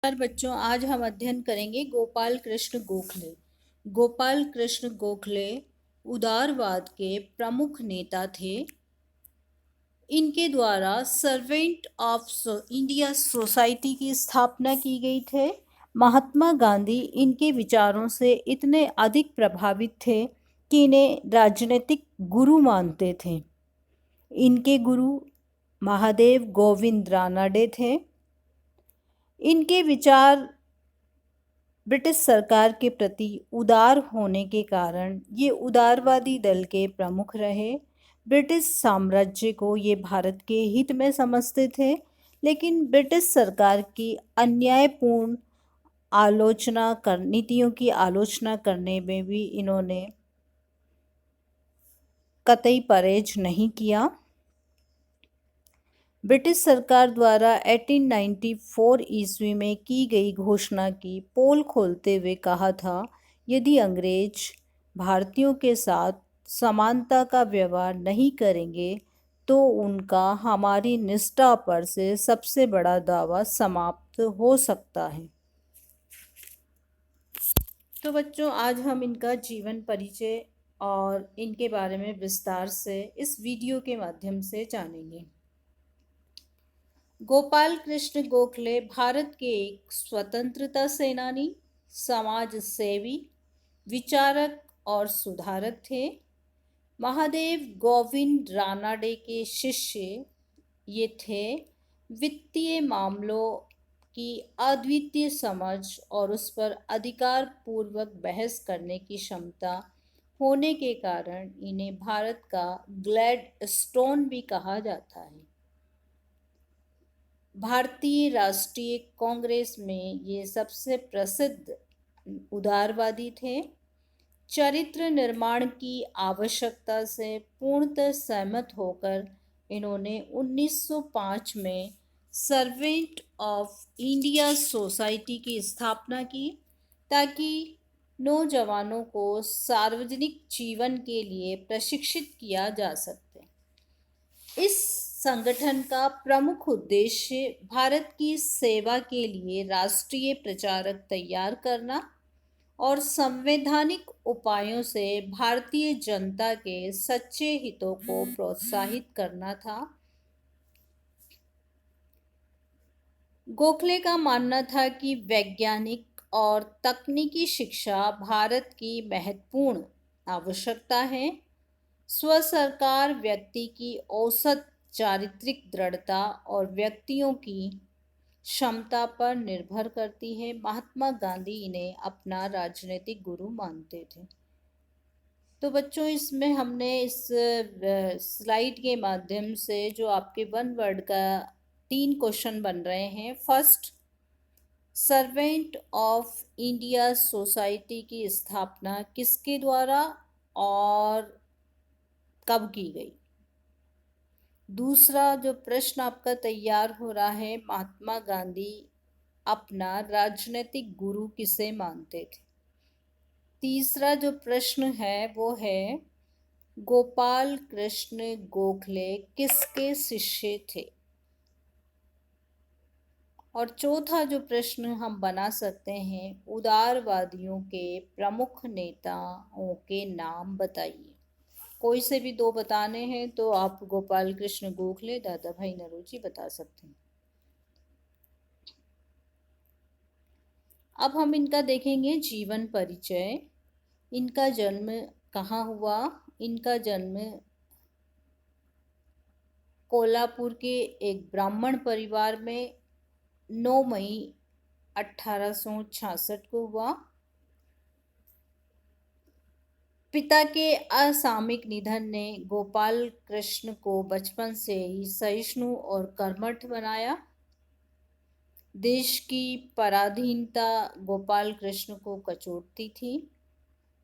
बच्चों, आज हम अध्ययन करेंगे गोपाल कृष्ण गोखले। गोपाल कृष्ण गोखले उदारवाद के प्रमुख नेता थे। इनके द्वारा सर्वेंट ऑफ इंडिया सोसाइटी की स्थापना की गई थे। महात्मा गांधी इनके विचारों से इतने अधिक प्रभावित थे कि इन्हें राजनीतिक गुरु मानते थे। इनके गुरु महादेव गोविंद रानाडे थे। इनके विचार ब्रिटिश सरकार के प्रति उदार होने के कारण ये उदारवादी दल के प्रमुख रहे। ब्रिटिश साम्राज्य को ये भारत के हित में समझते थे, लेकिन ब्रिटिश सरकार की अन्यायपूर्ण नीतियों की आलोचना करने में भी इन्होंने कतई परहेज नहीं किया। ब्रिटिश सरकार द्वारा 1894 ईस्वी में की गई घोषणा की पोल खोलते हुए कहा था, यदि अंग्रेज भारतीयों के साथ समानता का व्यवहार नहीं करेंगे तो उनका हमारी निष्ठा पर से सबसे बड़ा दावा समाप्त हो सकता है। तो बच्चों, आज हम इनका जीवन परिचय और इनके बारे में विस्तार से इस वीडियो के माध्यम से जानेंगे। गोपाल कृष्ण गोखले भारत के एक स्वतंत्रता सेनानी, समाज सेवी, विचारक और सुधारक थे। महादेव गोविंद रानाडे के शिष्य ये थे। वित्तीय मामलों की अद्वितीय समझ और उस पर अधिकार पूर्वक बहस करने की क्षमता होने के कारण इन्हें भारत का ग्लैडस्टोन भी कहा जाता है। भारतीय राष्ट्रीय कांग्रेस में ये सबसे प्रसिद्ध उदारवादी थे। चरित्र निर्माण की आवश्यकता से पूर्णतः सहमत होकर इन्होंने 1905 में सर्वेंट ऑफ इंडिया सोसाइटी की स्थापना की, ताकि नौजवानों को सार्वजनिक जीवन के लिए प्रशिक्षित किया जा सके। इस संगठन का प्रमुख उद्देश्य भारत की सेवा के लिए राष्ट्रीय प्रचारक तैयार करना और संवैधानिक उपायों से भारतीय जनता के सच्चे हितों को प्रोत्साहित करना था। गोखले का मानना था कि वैज्ञानिक और तकनीकी शिक्षा भारत की महत्वपूर्ण आवश्यकता है। स्वसरकार व्यक्ति की औसत चारित्रिक दृढ़ता और व्यक्तियों की क्षमता पर निर्भर करती है। महात्मा गांधी इन्हें अपना राजनीतिक गुरु मानते थे। तो बच्चों, इसमें हमने इस स्लाइड के माध्यम से जो आपके वन वर्ड का 3 क्वेश्चन बन रहे हैं। First, servant of India society की स्थापना किसके द्वारा और कब की गई। दूसरा जो प्रश्न आपका तैयार हो रहा है, महात्मा गांधी अपना राजनीतिक गुरु किसे मानते थे। तीसरा जो प्रश्न है वो है, गोपाल कृष्ण गोखले किसके शिष्य थे। और चौथा जो प्रश्न हम बना सकते हैं, उदारवादियों के प्रमुख नेताओं के नाम बताइए। कोई से भी 2 बताने हैं तो आप गोपाल कृष्ण गोखले, दादा भाई नौरोजी बता सकते हैं। अब हम इनका देखेंगे जीवन परिचय। इनका जन्म कहाँ हुआ। इनका जन्म कोल्हापुर के एक ब्राह्मण परिवार में 9 मई 1866 को हुआ। पिता के असामयिक निधन ने गोपाल कृष्ण को बचपन से ही सहिष्णु और कर्मठ बनाया। देश की पराधीनता गोपाल कृष्ण को कचोटती थी।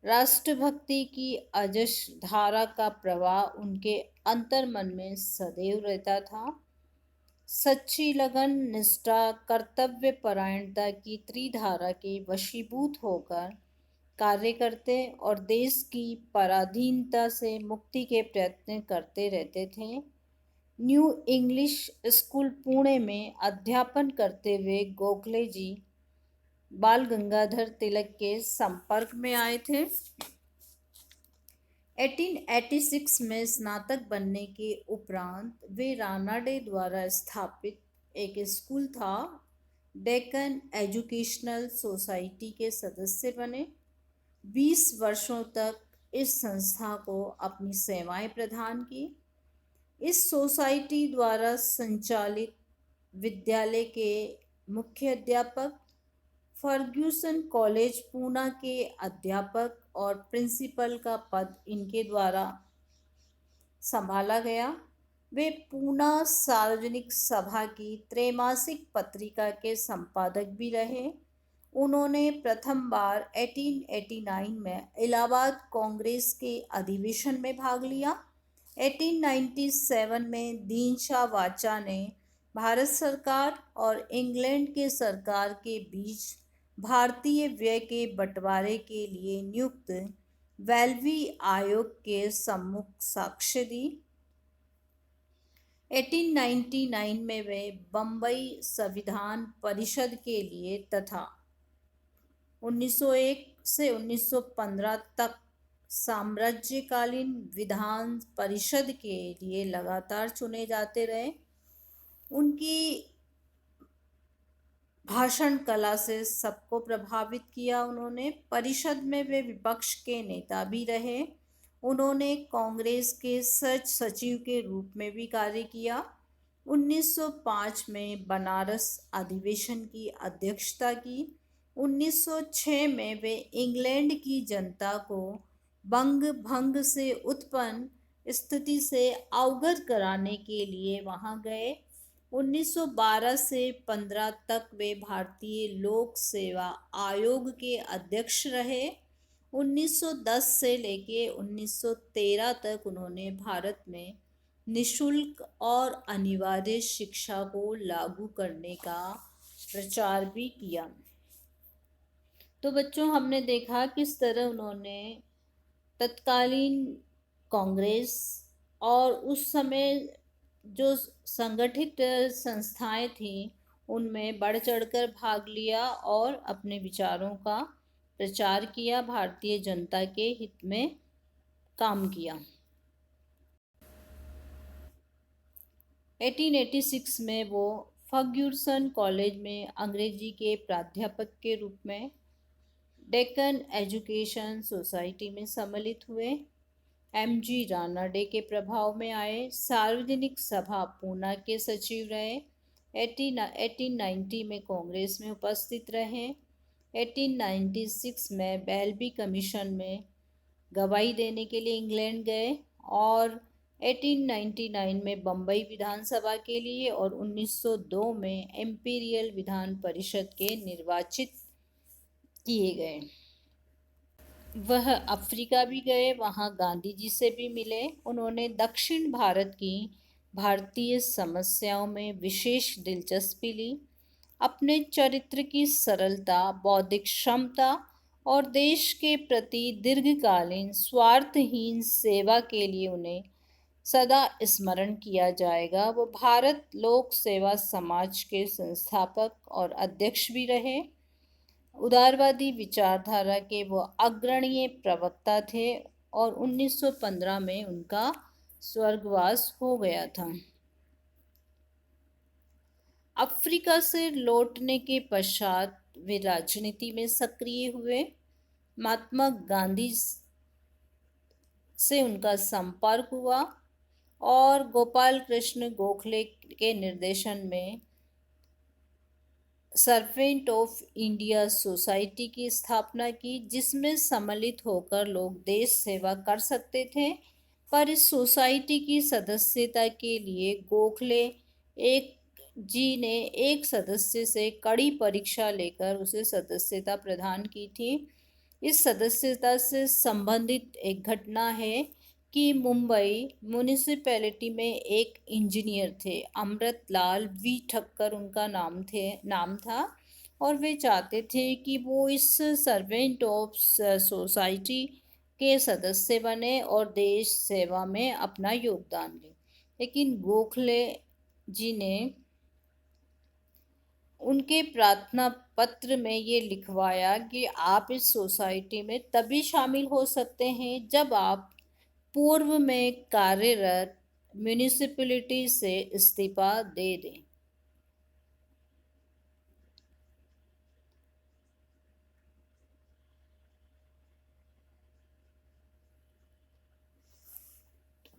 राष्ट्रभक्ति की अजश धारा का प्रवाह उनके अंतर्मन में सदैव रहता था। सच्ची लगन, निष्ठा, कर्तव्य परायणता की त्रिधारा के वशीभूत होकर कार्य करते और देश की पराधीनता से मुक्ति के प्रयत्न करते रहते थे। न्यू इंग्लिश स्कूल पुणे में अध्यापन करते हुए गोखले जी बाल गंगाधर तिलक के संपर्क में आए थे। 1886 में स्नातक बनने के उपरांत वे रानाडे द्वारा स्थापित एक स्कूल था डेक्कन एजुकेशनल सोसाइटी के सदस्य बने। 20 वर्षों तक इस संस्था को अपनी सेवाएं प्रदान की। इस सोसाइटी द्वारा संचालित विद्यालय के मुख्य अध्यापक, फर्ग्यूसन कॉलेज पूना के अध्यापक और प्रिंसिपल का पद इनके द्वारा संभाला गया। वे पूना सार्वजनिक सभा की त्रैमासिक पत्रिका के संपादक भी रहे। उन्होंने प्रथम बार 1889 में इलाहाबाद कांग्रेस के अधिवेशन में भाग लिया। 1897 में दीनशाह वाचा ने भारत सरकार और इंग्लैंड के सरकार के बीच भारतीय व्यय के बंटवारे के लिए नियुक्त वेल्वी आयोग के सम्मुख साक्ष्य दी। 1899 में वे बम्बई संविधान परिषद के लिए तथा 1901 से 1915 तक साम्राज्यकालीन विधान परिषद के लिए लगातार चुने जाते रहे। उनकी भाषण कला से सबको प्रभावित किया। उन्होंने परिषद में वे विपक्ष के नेता भी रहे। उन्होंने कांग्रेस के सचिव के रूप में भी कार्य किया। 1905 में बनारस अधिवेशन की अध्यक्षता की। 1906 में वे इंग्लैंड की जनता को बंग भंग से उत्पन्न स्थिति से अवगत कराने के लिए वहां गए। 1912 से 15 तक वे भारतीय लोक सेवा आयोग के अध्यक्ष रहे। 1910 से लेके 1913 तक उन्होंने भारत में निशुल्क और अनिवार्य शिक्षा को लागू करने का प्रचार भी किया। तो बच्चों, हमने देखा किस तरह उन्होंने तत्कालीन कांग्रेस और उस समय जो संगठित संस्थाएं थीं उनमें बढ़ चढ़कर भाग लिया और अपने विचारों का प्रचार किया, भारतीय जनता के हित में काम किया। 1886 में वो फर्ग्यूसन कॉलेज में अंग्रेजी के प्राध्यापक के रूप में डेक्कन एजुकेशन सोसाइटी में सम्मिलित हुए। एमजी रानाडे के प्रभाव में आए। सार्वजनिक सभा पूना के सचिव रहे। 1890 में कांग्रेस में उपस्थित रहे। 1896 में बेल्बी कमीशन में गवाही देने के लिए इंग्लैंड गए और 1899 में बम्बई विधानसभा के लिए और 1902 में एम्पीरियल विधान परिषद के निर्वाचित किए गए। वह अफ्रीका भी गए, वहाँ गांधी जी से भी मिले। उन्होंने दक्षिण भारत की भारतीय समस्याओं में विशेष दिलचस्पी ली। अपने चरित्र की सरलता, बौद्धिक क्षमता और देश के प्रति दीर्घकालीन स्वार्थहीन सेवा के लिए उन्हें सदा स्मरण किया जाएगा। वो भारत लोक सेवा समाज के संस्थापक और अध्यक्ष भी रहे। उदारवादी विचारधारा के वो अग्रणी प्रवक्ता थे और 1915 में उनका स्वर्गवास हो गया था। अफ्रीका से लौटने के पश्चात वे राजनीति में सक्रिय हुए। महात्मा गांधी से उनका संपर्क हुआ और गोपाल कृष्ण गोखले के निर्देशन में सर्वेंट ऑफ इंडिया सोसाइटी की स्थापना की, जिसमें सम्मिलित होकर लोग देश सेवा कर सकते थे। पर इस सोसाइटी की सदस्यता के लिए गोखले जी ने एक सदस्य से कड़ी परीक्षा लेकर उसे सदस्यता प्रदान की थी। इस सदस्यता से संबंधित एक घटना है कि मुंबई म्यूनिसिपैलिटी में एक इंजीनियर थे, अमृतलाल वी ठक्कर उनका नाम था और वे चाहते थे कि वो इस सर्वेंट ऑफ सोसाइटी के सदस्य बने और देश सेवा में अपना योगदान दें। लेकिन गोखले जी ने उनके प्रार्थना पत्र में ये लिखवाया कि आप इस सोसाइटी में तभी शामिल हो सकते हैं जब आप पूर्व में कार्यरत म्यूनिसिपैलिटी से इस्तीफा दे दें।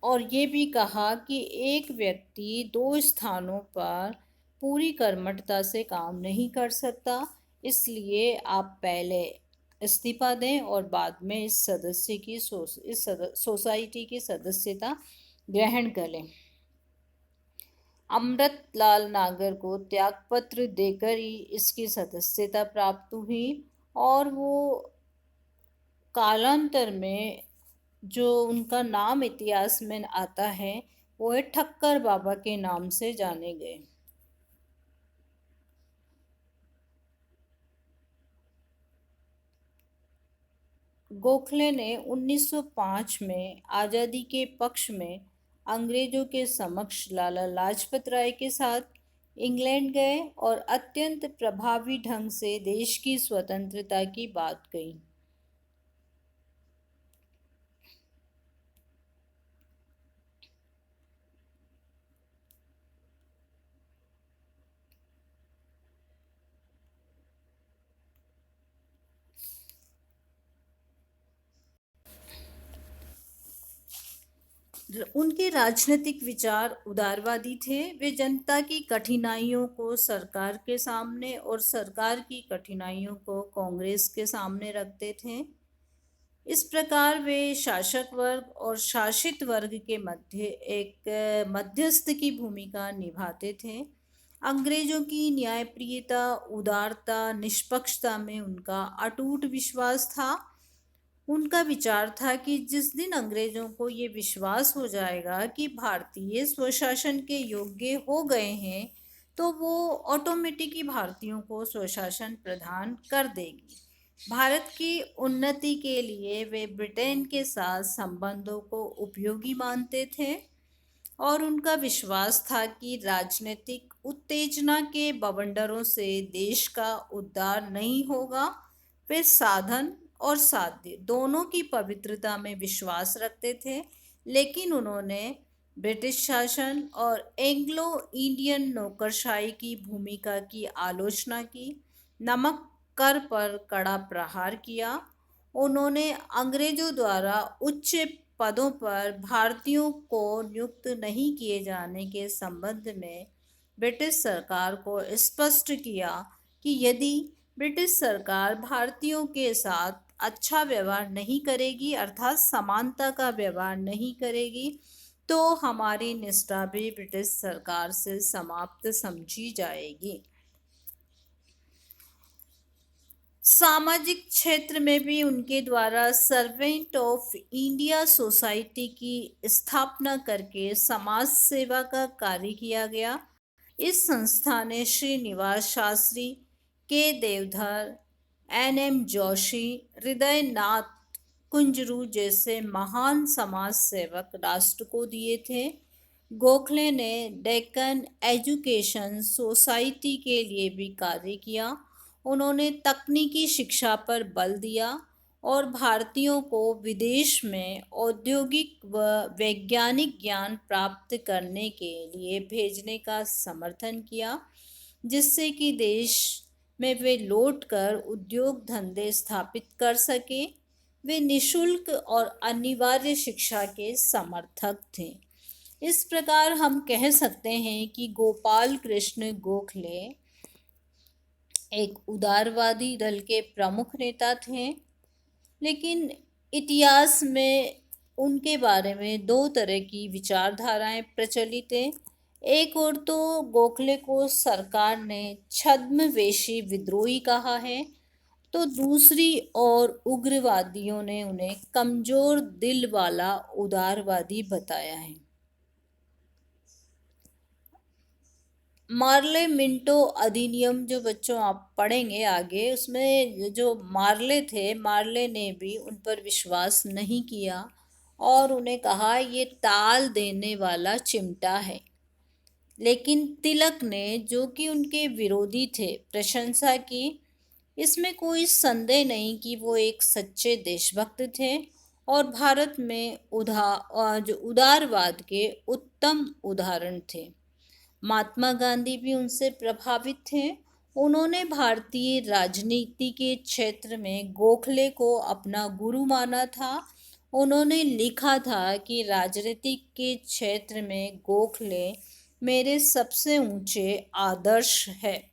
और ये भी कहा कि एक व्यक्ति दो स्थानों पर पूरी कर्मठता से काम नहीं कर सकता, इसलिए आप पहले इस्तीफा दें और बाद में इस सोसाइटी की सदस्यता ग्रहण करें। अमृतलाल नागर को त्यागपत्र देकर ही इसकी सदस्यता प्राप्त हुई और वो कालांतर में जो उनका नाम इतिहास में आता है वो है ठक्कर बाबा के नाम से जाने गए। गोखले ने 1905 में आज़ादी के पक्ष में अंग्रेजों के समक्ष लाला लाजपत राय के साथ इंग्लैंड गए और अत्यंत प्रभावी ढंग से देश की स्वतंत्रता की बात कही। उनके राजनीतिक विचार उदारवादी थे। वे जनता की कठिनाइयों को सरकार के सामने और सरकार की कठिनाइयों को कांग्रेस के सामने रखते थे। इस प्रकार वे शासक वर्ग और शासित वर्ग के मध्य एक मध्यस्थ की भूमिका निभाते थे। अंग्रेजों की न्यायप्रियता, उदारता, निष्पक्षता में उनका अटूट विश्वास था। उनका विचार था कि जिस दिन अंग्रेजों को ये विश्वास हो जाएगा कि भारतीय स्वशासन के योग्य हो गए हैं, तो वो ऑटोमेटिक ही भारतीयों को स्वशासन प्रदान कर देगी। भारत की उन्नति के लिए वे ब्रिटेन के साथ संबंधों को उपयोगी मानते थे और उनका विश्वास था कि राजनीतिक उत्तेजना के बवंडरों से देश का उद्धार नहीं होगा। वे साधन और साध्य दोनों की पवित्रता में विश्वास रखते थे, लेकिन उन्होंने ब्रिटिश शासन और एंग्लो इंडियन नौकरशाही की भूमिका की आलोचना की। नमक कर पर कड़ा प्रहार किया। उन्होंने अंग्रेजों द्वारा उच्च पदों पर भारतीयों को नियुक्त नहीं किए जाने के संबंध में ब्रिटिश सरकार को स्पष्ट किया कि यदि ब्रिटिश सरकार भारतीयों के साथ अच्छा व्यवहार नहीं करेगी, अर्थात समानता का व्यवहार नहीं करेगी, तो हमारी निष्ठा भी ब्रिटिश सरकार से समाप्त समझी जाएगी। सामाजिक क्षेत्र में भी उनके द्वारा सर्वेंट ऑफ इंडिया सोसाइटी की स्थापना करके समाज सेवा का कार्य किया गया। इस संस्था ने श्रीनिवास शास्त्री, के देवधर, एन.एम. जोशी, हृदयनाथ कुंजरू जैसे महान समाज सेवक राष्ट्र को दिए थे। गोखले ने डेक्कन एजुकेशन सोसाइटी के लिए भी कार्य किया। उन्होंने तकनीकी शिक्षा पर बल दिया और भारतीयों को विदेश में औद्योगिक व वैज्ञानिक ज्ञान प्राप्त करने के लिए भेजने का समर्थन किया, जिससे कि देश में वे लौटकर उद्योग धंधे स्थापित कर सके। वे निशुल्क और अनिवार्य शिक्षा के समर्थक थे। इस प्रकार हम कह सकते हैं कि गोपाल कृष्ण गोखले एक उदारवादी दल के प्रमुख नेता थे, लेकिन इतिहास में उनके बारे में दो तरह की विचारधाराएं प्रचलित हैं। एक और तो गोखले को सरकार ने छद्मवेशी विद्रोही कहा है, तो दूसरी ओर उग्रवादियों ने उन्हें कमजोर दिल वाला उदारवादी बताया है। मार्ले मिंटो अधिनियम जो बच्चों आप पढ़ेंगे आगे, उसमें जो मार्ले थे, मार्ले ने भी उन पर विश्वास नहीं किया और उन्हें कहा ये ताल देने वाला चिमटा है। लेकिन तिलक ने, जो कि उनके विरोधी थे, प्रशंसा की। इसमें कोई संदेह नहीं कि वो एक सच्चे देशभक्त थे और भारत में जो उदारवाद के उत्तम उदाहरण थे। महात्मा गांधी भी उनसे प्रभावित थे। उन्होंने भारतीय राजनीति के क्षेत्र में गोखले को अपना गुरु माना था। उन्होंने लिखा था कि राजनीति के क्षेत्र में गोखले मेरे सबसे ऊंचे आदर्श है।